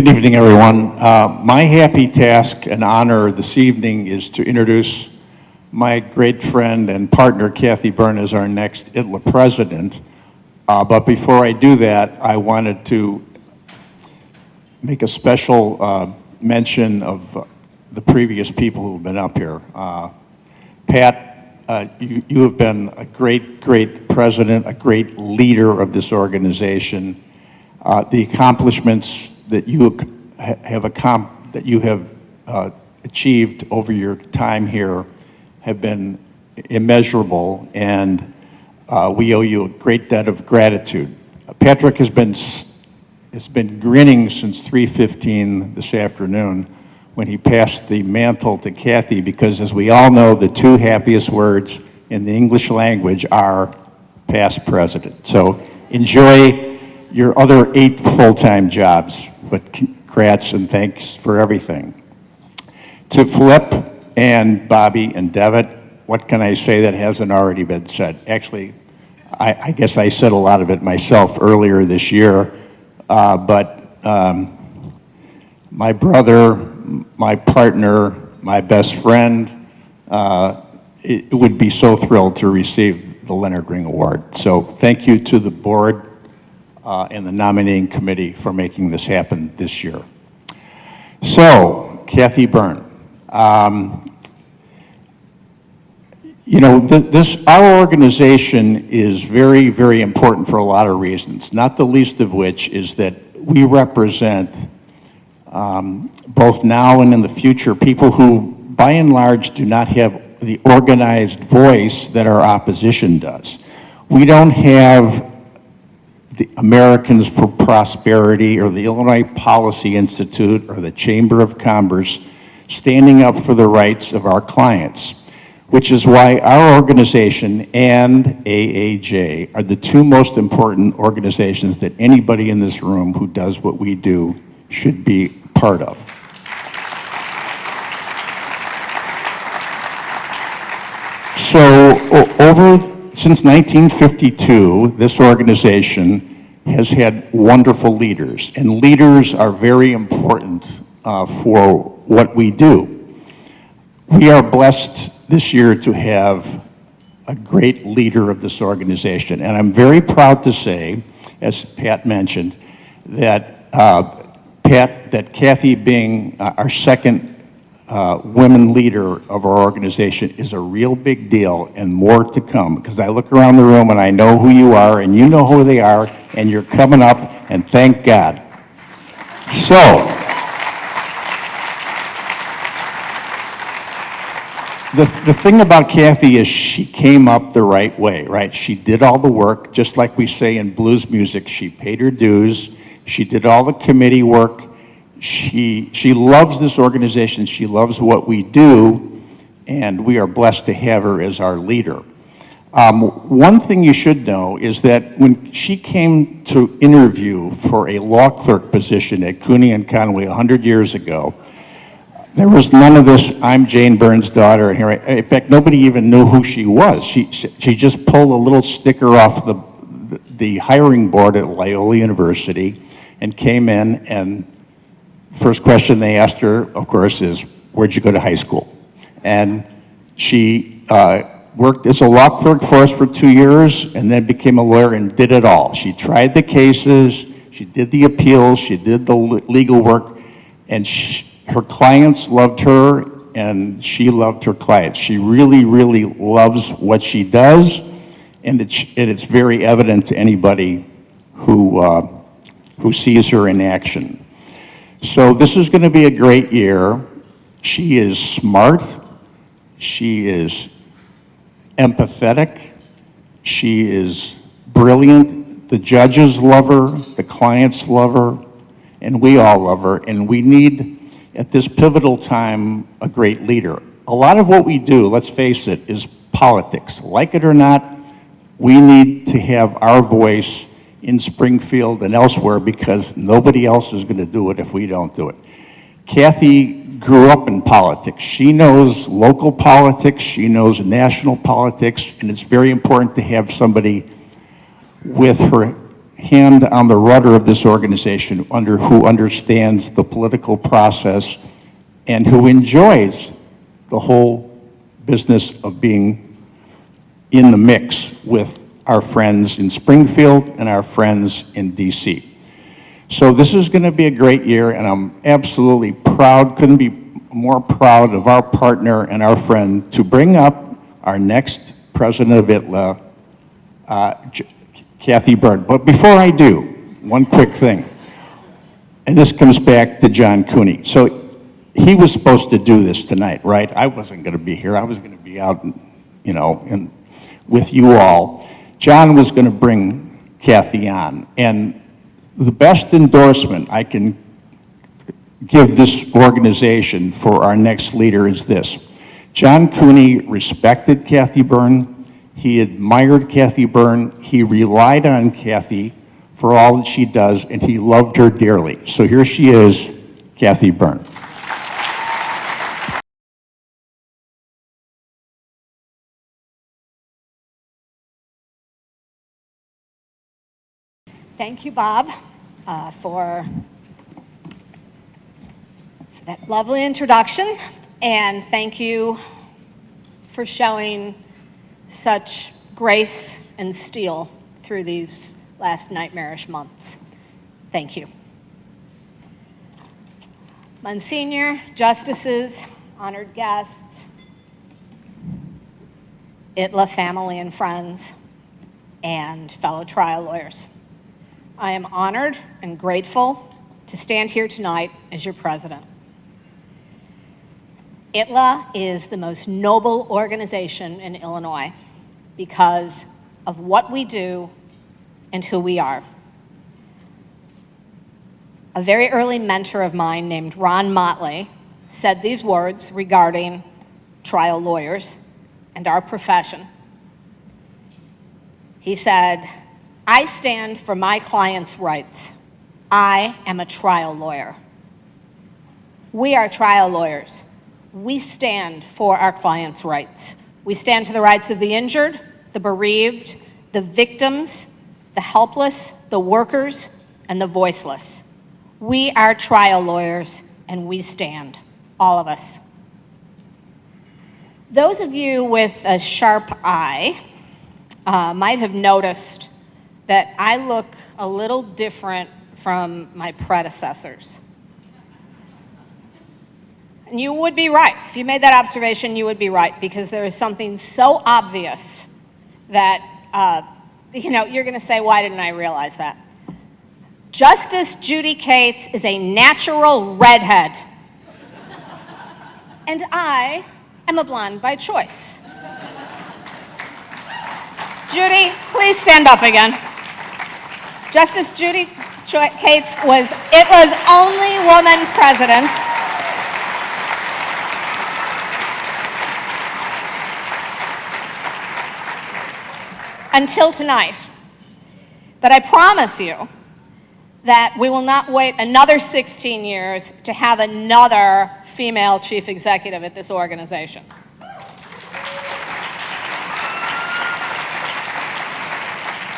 Good evening, everyone. My happy task and honor this evening is to introduce my great friend and partner, Kathy Byrne, as our next ITLA President. But before I do that, I wanted to make a special mention of the previous people who have been up here. Pat, you have been a great president, a great leader of this organization. The accomplishments that you have achieved over your time here have been immeasurable, and we owe you a great debt of gratitude. Patrick has been grinning since 3:15 this afternoon when he passed the mantle to Kathy, because as we all know, the two happiest words in the English language are past president. So enjoy your other 8 full-time jobs, but congrats and thanks for everything. To Flip and Bobby and Devitt, what can I say that hasn't already been said? Actually, I guess I said a lot of it myself earlier this year, but my brother, my partner, my best friend, it would be so thrilled to receive the Leonard Ring Award. So thank you to the board and the nominating committee for making this happen this year. So, Kathy Byrne, you know, our organization is very important for a lot of reasons, not the least of which is that we represent both now and in the future people who, by and large, do not have the organized voice that our opposition does. We don't have the Americans for Prosperity or the Illinois Policy Institute or the Chamber of Commerce standing up for the rights of our clients, which is why our organization and AAJ are the two most important organizations that anybody in this room who does what we do should be part of. So since 1952, this organization has had wonderful leaders, and leaders are very important for what we do. We are blessed this year to have a great leader of this organization, and I'm very proud to say, as Pat mentioned, that Kathy being our second women leader of our organization is a real big deal, and more to come, because I look around the room and I know who you are and you know who they are, and you're coming up, and thank God. So, the thing about Kathy is she came up the right way, right? She did all the work, just like we say in blues music. She paid her dues. She did all the committee work. She loves this organization. She loves what we do, and we are blessed to have her as our leader. One thing you should know is that when she came to interview for a law clerk position at Cooney and Conway 100 years ago, there was none of this, I'm Jane Byrne's daughter, and here in fact, nobody even knew who she was. She just pulled a little sticker off the hiring board at Loyola University and came in, and first question they asked her, of course, is, where'd you go to high school? And she worked as a law clerk for us for 2 years and then became a lawyer and did it all. She tried the cases, she did the appeals, she did the legal work, and her clients loved her and she loved her clients. She really loves what she does, and it's very evident to anybody who sees her in action. So this is going to be a great year. She is smart, she is empathetic, she is brilliant. The judges love her, the clients love her, and we all love her, and we need, at this pivotal time, a great leader. A lot of what we do, let's face it, is politics. Like it or not, we need to have our voice in Springfield and elsewhere, because nobody else is going to do it if we don't do it. Kathy grew up in politics. She knows local politics, she knows national politics, and it's very important to have somebody with her hand on the rudder of this organization, who understands the political process and who enjoys the whole business of being in the mix with our friends in Springfield and our friends in DC. So this is going to be a great year, and I'm absolutely proud, couldn't be more proud of our partner and our friend to bring up our next president of ITLA, Kathy Byrne. But before I do, one quick thing, and this comes back to John Cooney. So he was supposed to do this tonight, right? I wasn't going to be here. I was going to be out, you know, with you all. John was going to bring Kathy on, and the best endorsement I can give this organization for our next leader is this. John Cooney respected Kathy Byrne. He admired Kathy Byrne. He relied on Kathy for all that she does, and he loved her dearly. So here she is, Kathy Byrne. Thank you, Bob, for that lovely introduction, and thank you for showing such grace and steel through these last nightmarish months. Thank you. Monsignor, justices, honored guests, ITLA family and friends, and fellow trial lawyers. I am honored and grateful to stand here tonight as your president. ITLA is the most noble organization in Illinois because of what we do and who we are. A very early mentor of mine named Ron Motley said these words regarding trial lawyers and our profession. He said, "I stand for my clients' rights. I am a trial lawyer." We are trial lawyers. We stand for our clients' rights. We stand for the rights of the injured, the bereaved, the victims, the helpless, the workers, and the voiceless. We are trial lawyers, and we stand, all of us. Those of you with a sharp eye might have noticed that I look a little different from my predecessors. And you would be right. If you made that observation, you would be right, because there is something so obvious that, you're going to say, why didn't I realize that? Justice Judy Cates is a natural redhead. And I am a blonde by choice. Judy, please stand up again. Justice Judy Cates was ITLA's only woman president. Until tonight. But I promise you that we will not wait another 16 years to have another female chief executive at this organization.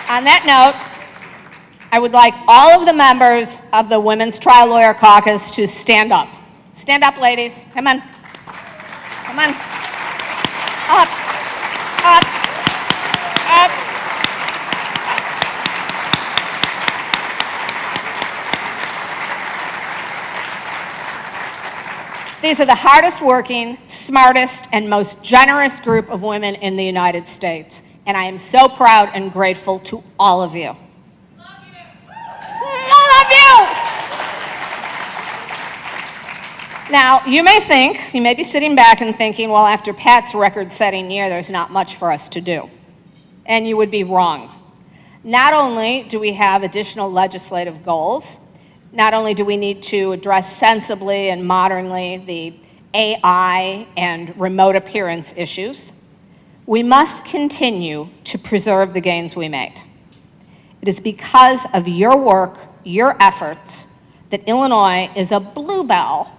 On that note, I would like all of the members of the Women's Trial Lawyer Caucus to stand up. Stand up, ladies. Come on. Come on. Up. Up. Up. These are the hardest working, smartest, and most generous group of women in the United States. And I am so proud and grateful to all of you. Love you. I love you. Now, you may be sitting back and thinking, well, after Pat's record-setting year, there's not much for us to do. And you would be wrong. Not only do we have additional legislative goals, not only do we need to address sensibly and modernly the AI and remote appearance issues, we must continue to preserve the gains we made. It is because of your work, your efforts, that Illinois is a bluebell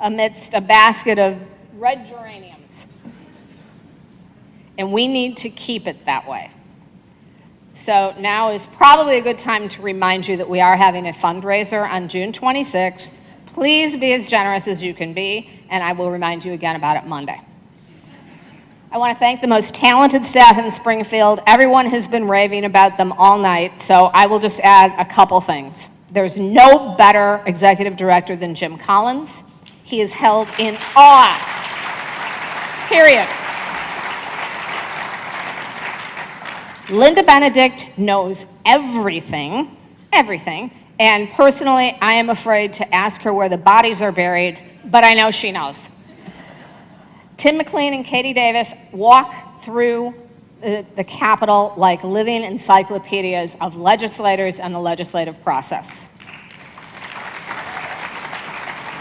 amidst a basket of red geraniums. And we need to keep it that way. So now is probably a good time to remind you that we are having a fundraiser on June 26th. Please be as generous as you can be, and I will remind you again about it Monday. I want to thank the most talented staff in Springfield. Everyone has been raving about them all night, so I will just add a couple things. There's no better executive director than Jim Collins. He is held in awe, period. Linda Benedict knows everything, and personally, I am afraid to ask her where the bodies are buried, but I know she knows. Tim McLean and Katie Davis walk through the Capitol like living encyclopedias of legislators and the legislative process.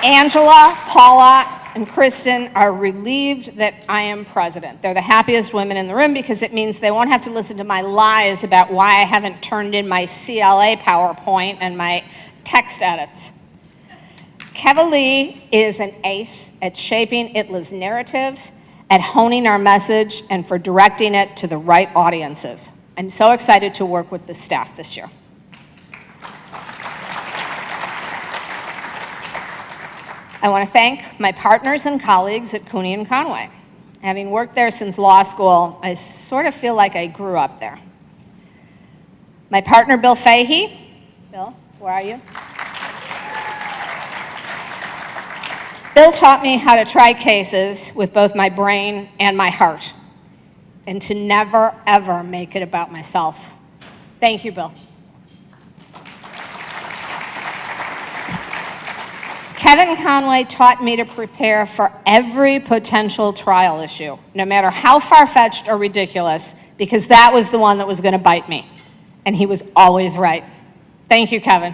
Angela, Paula, and Kristen are relieved that I am president. They're the happiest women in the room because it means they won't have to listen to my lies about why I haven't turned in my CLA PowerPoint and my text edits. Keva Lee is an ace at shaping ITLA's narrative, at honing our message, and for directing it to the right audiences. I'm so excited to work with the staff this year. I want to thank my partners and colleagues at Cooney and Conway. Having worked there since law school, I sort of feel like I grew up there. My partner, Bill Fahey. Bill, where are you? Bill taught me how to try cases with both my brain and my heart, and to never, ever make it about myself. Thank you, Bill. Kevin Conway taught me to prepare for every potential trial issue, no matter how far-fetched or ridiculous, because that was the one that was going to bite me. And he was always right. Thank you, Kevin.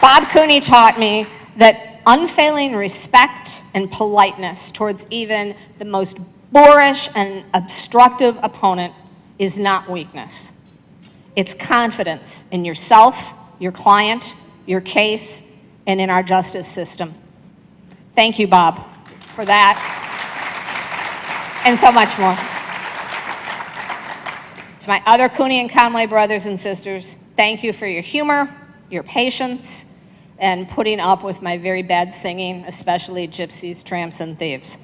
Bob Cooney taught me that unfailing respect and politeness towards even the most boorish and obstructive opponent is not weakness. It's confidence in yourself, your client, your case, and in our justice system. Thank you, Bob, for that, and so much more. To my other Cooney and Conway brothers and sisters, thank you for your humor, your patience, and putting up with my very bad singing, especially Gypsies, Tramps, and Thieves.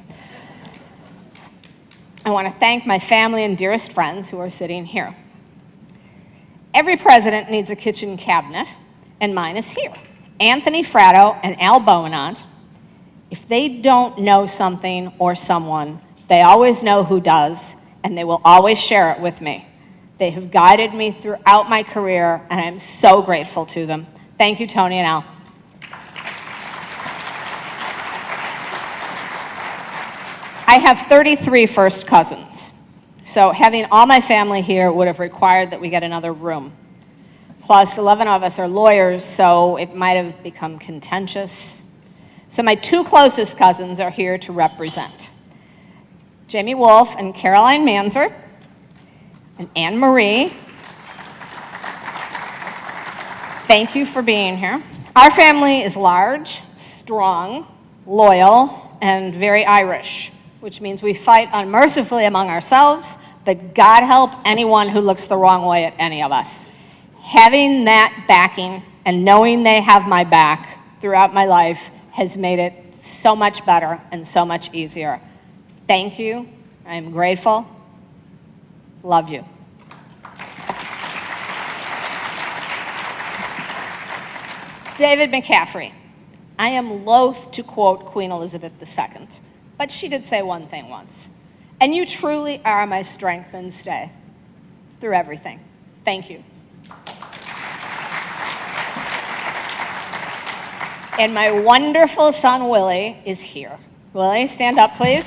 I want to thank my family and dearest friends who are sitting here. Every president needs a kitchen cabinet, and mine is here. Anthony Fratto and Al Beaumont, if they don't know something or someone, they always know who does, and they will always share it with me. They have guided me throughout my career, and I'm so grateful to them. Thank you, Tony and Al. I have 33 first cousins. So having all my family here would have required that we get another room. Plus, 11 of us are lawyers, so it might have become contentious. So my two closest cousins are here to represent. Jamie Wolf and Caroline Manzer, and Anne Marie. Thank you for being here. Our family is large, strong, loyal, and very Irish, which means we fight unmercifully among ourselves, but God help anyone who looks the wrong way at any of us. Having that backing and knowing they have my back throughout my life has made it so much better and so much easier. Thank you. I am grateful. Love you. David McCaffrey. I am loath to quote Queen Elizabeth II, but she did say one thing once. And you truly are my strength and stay through everything. Thank you. And my wonderful son, Willie, is here. Willie, stand up, please.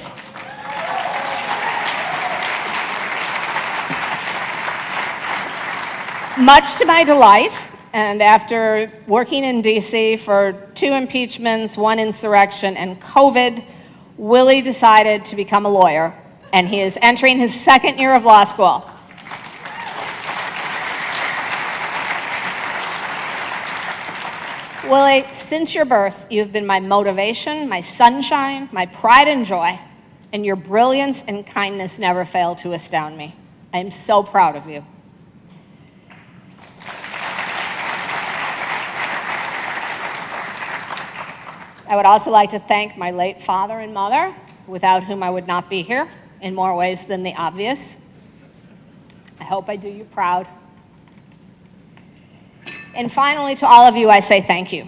Much to my delight, and after working in DC for 2 impeachments, 1 insurrection, and COVID, Willie decided to become a lawyer, and he is entering his 2nd year of law school. Willie, since your birth, you've been my motivation, my sunshine, my pride and joy. and your brilliance and kindness never fail to astound me. I am so proud of you. I would also like to thank my late father and mother, without whom I would not be here in more ways than the obvious. I hope I do you proud. And finally, to all of you, I say thank you.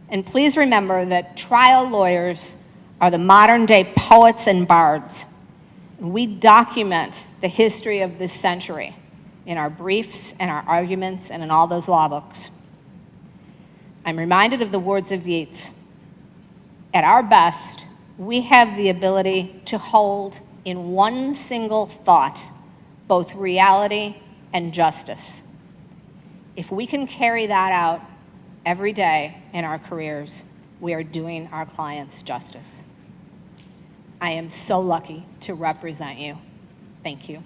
And please remember that trial lawyers are the modern-day poets and bards. We document the history of this century in our briefs and our arguments and in all those law books. I'm reminded of the words of Yeats. At our best, we have the ability to hold in one single thought both reality and justice. If we can carry that out every day in our careers, we are doing our clients justice. I am so lucky to represent you. Thank you.